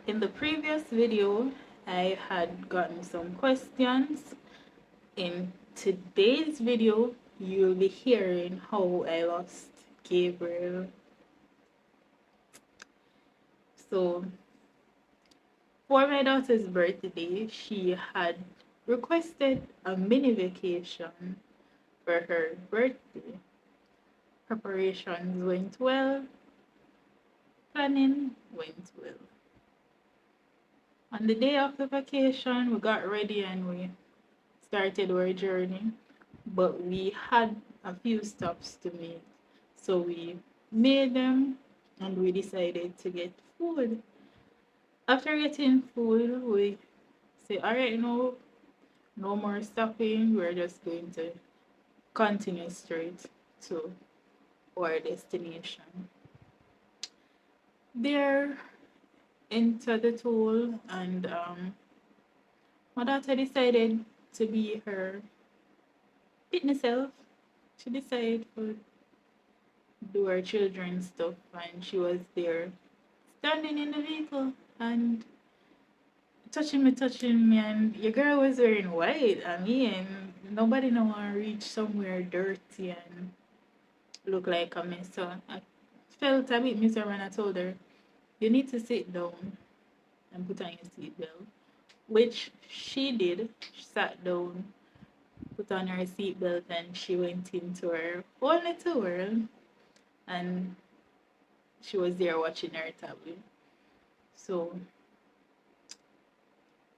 In the previous video, I had gotten some questions. In today's video, you'll be hearing how I lost Gabriel. So, for my daughter's birthday, she had requested a mini vacation for her birthday. Preparations went well, planning went well. On the day of the vacation, we got ready and we started our journey, but we had a few stops to make. So we made them and we decided to get food. After getting food, we say, all right, no more stopping. We're just going to continue straight to our destination. There into the toll, and my daughter decided to be her fitness self. She decided to do her children's stuff, and she was there standing in the vehicle and touching me, and your girl was wearing white. I mean, nobody know want to reach somewhere dirty and look like a mess. So I felt a bit miserable when I told her, you need to sit down and put on your seatbelt, which she did. She sat down, put on her seatbelt, and she went into her whole little world, and she was there watching her tablet. So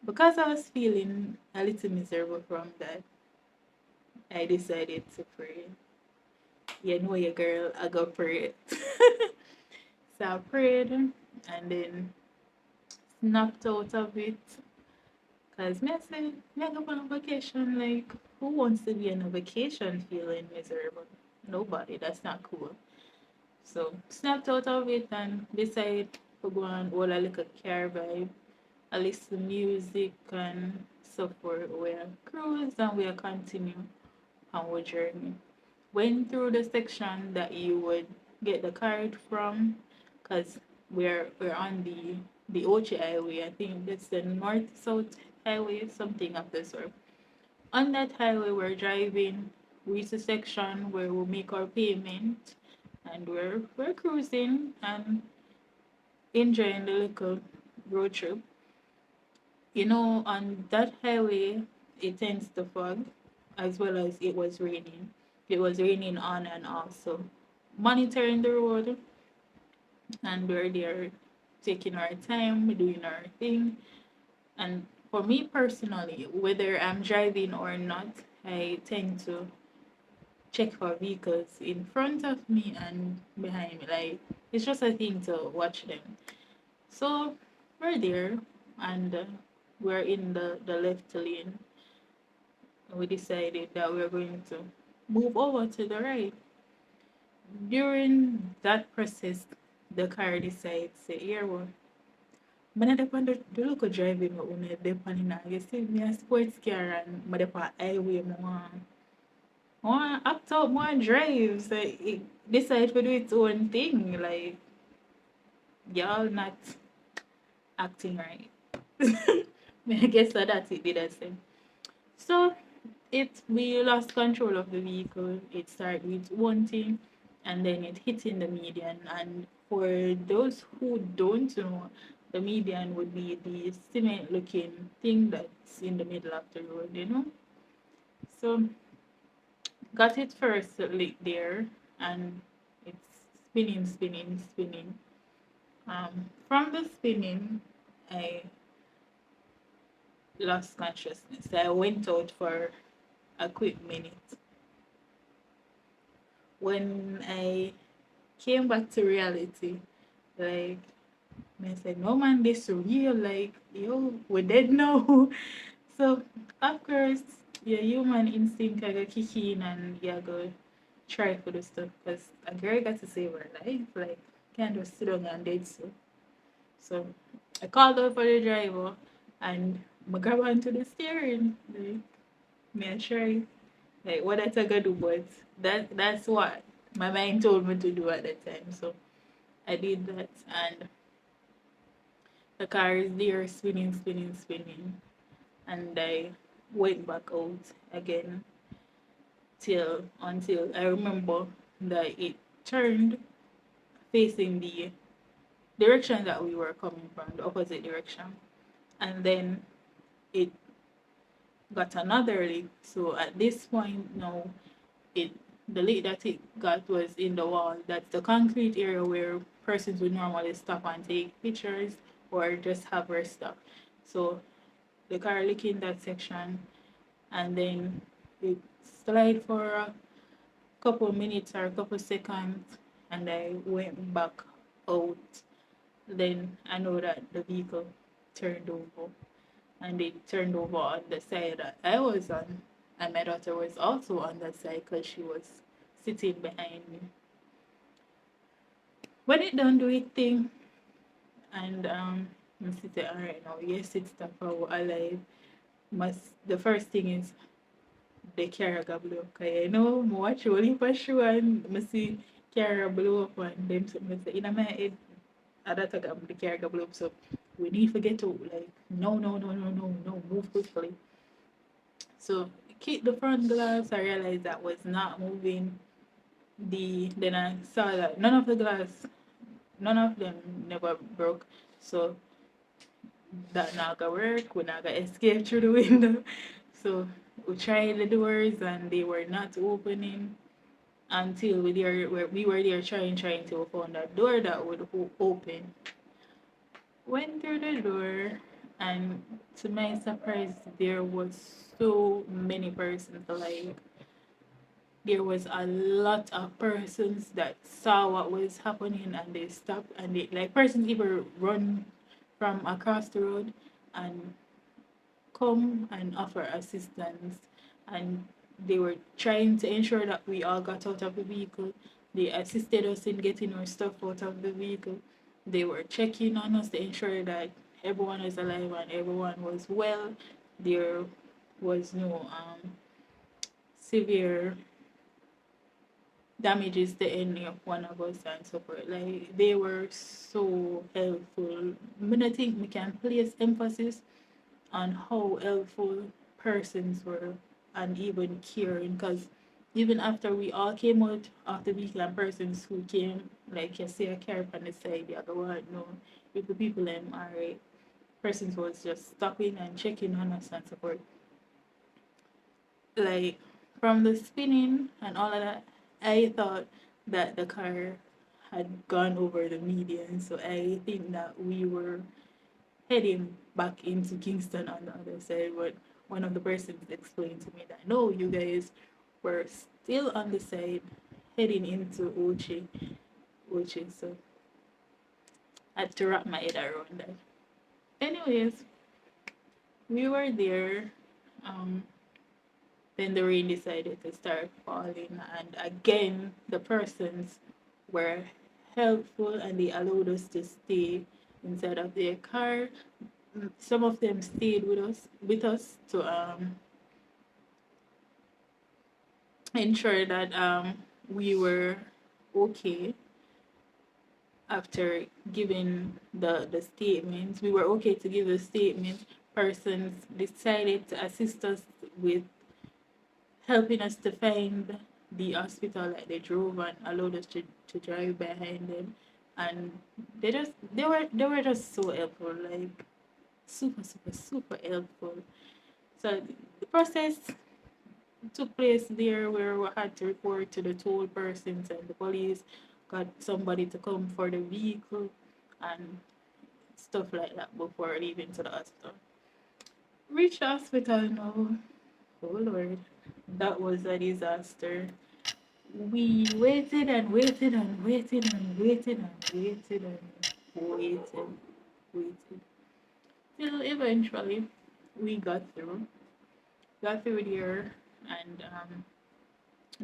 because I was feeling a little miserable from that, I decided to pray. You know your girl, I go pray. So I prayed and then snapped out of it. Cause me I said, me I go on a vacation, like who wants to be on a vacation feeling miserable? Nobody, that's not cool. So snapped out of it and decided to go on all a little car vibe, a listen music and so forth. We're cruise and we'll continue on our journey. Went through the section that you would get the card from, because we're on the Ochi highway. I think that's the north south highway, something of the sort. On that highway we're driving, reach a section where we'll make our payment, and we're cruising and enjoying the little road trip. On that highway, it tends to fog as well as it was raining. It was raining on and off. So, monitoring the road, and we're there taking our time, doing our thing. And for me personally, whether I'm driving or not, I tend to check for vehicles in front of me and behind me. Like, it's just a thing to watch them. So, we're there, and we're in the left lane. We decided that we are going to move over to the right. During that process, the car decides, say, here, well, when I depend on the local driving, when I depend on, you see, me a sports car and I depend on highway, I want act out more drives. Like, it decide to do its own thing. Like, y'all not acting right. I guess that's it, did I say? So we lost control of the vehicle. It started with one thing and then it hit in the median. And for those who don't know, the median would be the cement looking thing that's in the middle of the road. So got it first lit there, and it's spinning. From the spinning, I lost consciousness. I went out for a quick minute. When I came back to reality, like I said, no man, this real, like, yo, we're dead now. So of course, your human instinct I go kick in and you go try for the stuff because a girl got to save her life. Like, can't just sit down and dead so I called out for the driver and I grab onto the steering. Like, me I try. Like, what I gonna do, but that's what my mind told me to do at the time. So I did that, and The car is there spinning, spinning, spinning. And I went back out again till until I remember that it turned facing the direction that we were coming from, the opposite direction. And then it got another leak. So at this point now, it the leak that it got was in the wall. That's the concrete area where persons would normally stop and take pictures or just have rest stop. So the car leaked in that section, and then it slide for a couple minutes or a couple seconds, and I went back out. Then I know that the vehicle turned over, and it turned over on the side that I was on, and my daughter was also on that side because she was sitting behind me. When it done do it thing, and I'm sitting alright now, yes, it's the power alive. Must the first thing is the car got blow up. Cause you know, I watch only for sure and I see car blow up and them something say in my head at that time the car got blow up. So we need to get out. Like no, no, no, no, no, no, move quickly. So keep the front glass. I realized that was not moving. Then I saw that none of them never broke. So that not gonna work. We're not gonna escape through the window. So we tried the doors and they were not opening until we were there trying to open that door that would open. Went through the door, and to my surprise, there was so many persons. Like there was a lot of persons that saw what was happening and they stopped and they like persons even run from across the road and come and offer assistance, and they were trying to ensure that we all got out of the vehicle. They assisted us in getting our stuff out of the vehicle. They were checking on us to ensure that everyone was alive and everyone was well. There was no severe damages to any of one of us and so forth. Like they were so helpful. I think we can place emphasis on how helpful persons were and even caring, because even after we all came out of the vehicle and persons who came, like you see a car on the side, the other one, no, if the people alright, persons was just stopping and checking on us and support. Like from the spinning and all of that, I thought that the car had gone over the median, so I think that we were heading back into Kingston on the other side. But one of the persons explained to me that no, you guys were still on the side heading into Ochi. So I had to wrap my head around that. Anyways, we were there. Um, then the rain decided to start falling, and again, the persons were helpful and they allowed us to stay inside of their car. Some of them stayed with us to ensure that we were okay after giving the statements. We were okay to give the statement. Persons decided to assist us with helping us to find the hospital. Like they drove and allowed us to drive behind them, and they were just so helpful, like super super super helpful. So the process took place there where we had to report to the toll persons and the police got somebody to come for the vehicle and stuff like that before leaving to the hospital. Reached the hospital now. Oh Lord, that was a disaster. We waited and waited and waited and waited and waited and waited till eventually we got through there and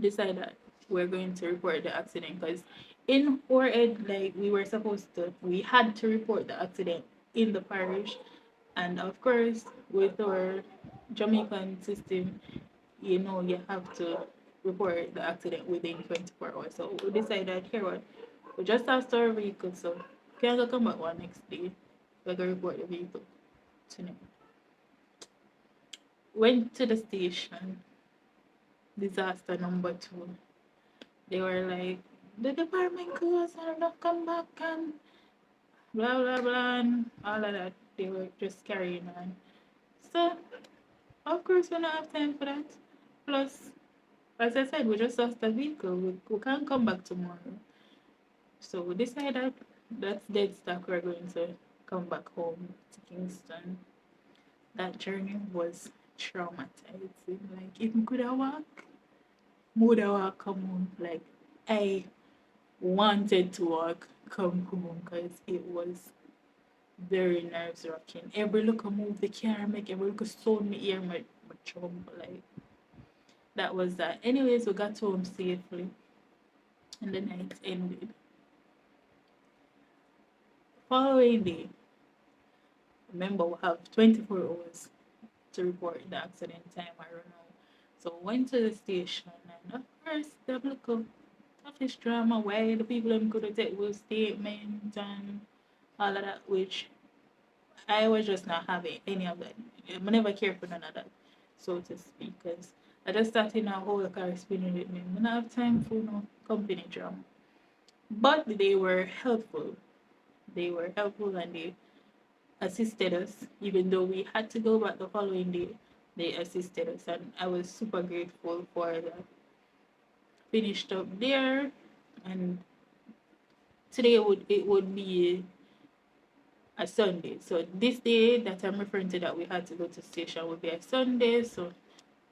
decided that we're going to report the accident, because in our head, like we had to report the accident in the parish, and of course with our Jamaican system, you have to report the accident within 24 hours. So we decided here what we just asked our vehicle, so can I come back one next day. We're gonna report the vehicle to them. Went to the station. Disaster number two. They were like, the department closed and not come back and blah blah blah and all of that. They were just carrying on. So of course we don't have time for that. Plus, as I said, we just lost the vehicle. We can't come back tomorrow. So we decided that's dead stock. We're going to come back home to Kingston. That journey was traumatizing. Like if we could have walked, would have walked come home. Like I wanted to walk come home because it was very nerves wracking. Every look I move the car make every look sound me ear my jump like that was that. Anyways, we got home safely and the night ended. Following day, remember we have 24 hours to report the accident time I don't know. So went to the station and of course the look of office drama why the people them could have take with statement and all of that which I was just not having any of that. I never cared for none of that, so to speak, because I just started a whole car spinning with me. I don't have time for no company drama. But they were helpful. They were helpful and they assisted us, even though we had to go back the following day. They assisted us, and I was super grateful for that. Finished up there, and today would be a Sunday. So this day that I'm referring to that we had to go to station would be a Sunday. So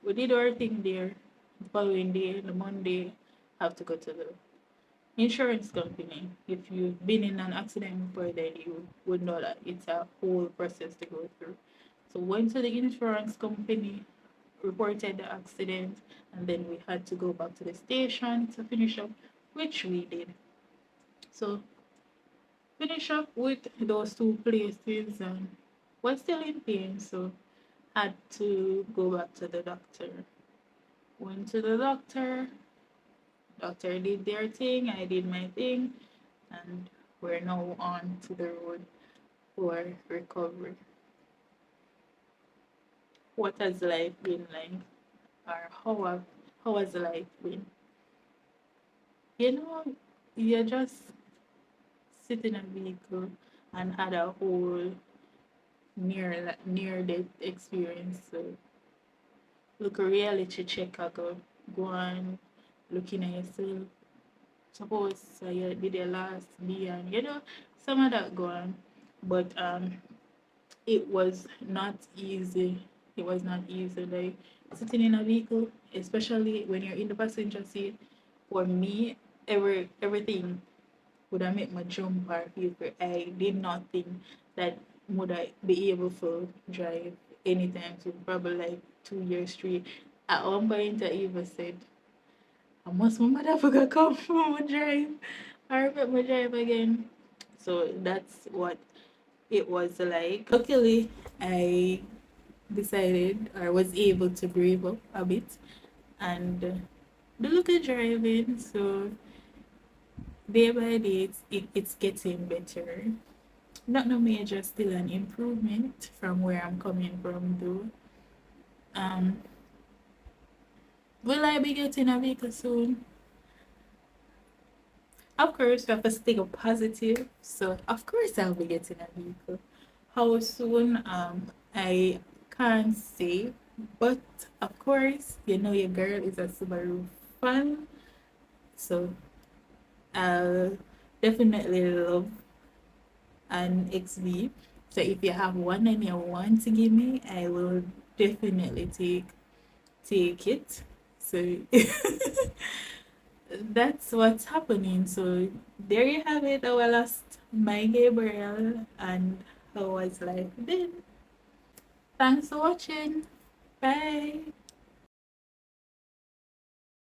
we did our thing there. The following day, the Monday, have to go to the insurance company. If you've been in an accident before, then you would know that it's a whole process to go through. So went to the insurance company, reported the accident, and then we had to go back to the station to finish up, which we did. So finish up with those two places and was still in pain, so had to go back to the doctor. Went to the doctor did their thing, I did my thing, and we're now on to the road for recovery. What has life been like? Or how has life been? You know, you just sit in a vehicle and had a whole near death experience. So look a reality check I go on looking at yourself. Suppose you did your last day and some of that go on. But it was not easy. It was not easy. Like sitting in a vehicle, especially when you're in the passenger seat, for me, everything would have made my jump or fever. I did not think that would I be able to drive anytime soon, probably like 2 years straight. At one point I even said, I must my motherfucker come from my drive. I remember my drive again. So that's what it was like. Luckily I decided or was able to brave up a bit and do look at driving. So day by day it's getting better. Not no major, still an improvement from where I'm coming from though. Um, will I be getting a vehicle soon? Of course, we have to stay positive. So of course I'll be getting a vehicle. How soon? I can't say, but of course, your girl is a Subaru fan, so I'll definitely love an XV. So if you have one and you want to give me, I will definitely take it. So that's what's happening. So there you have it. Our last my Gabriel and how was life then. Thanks for watching. Bye.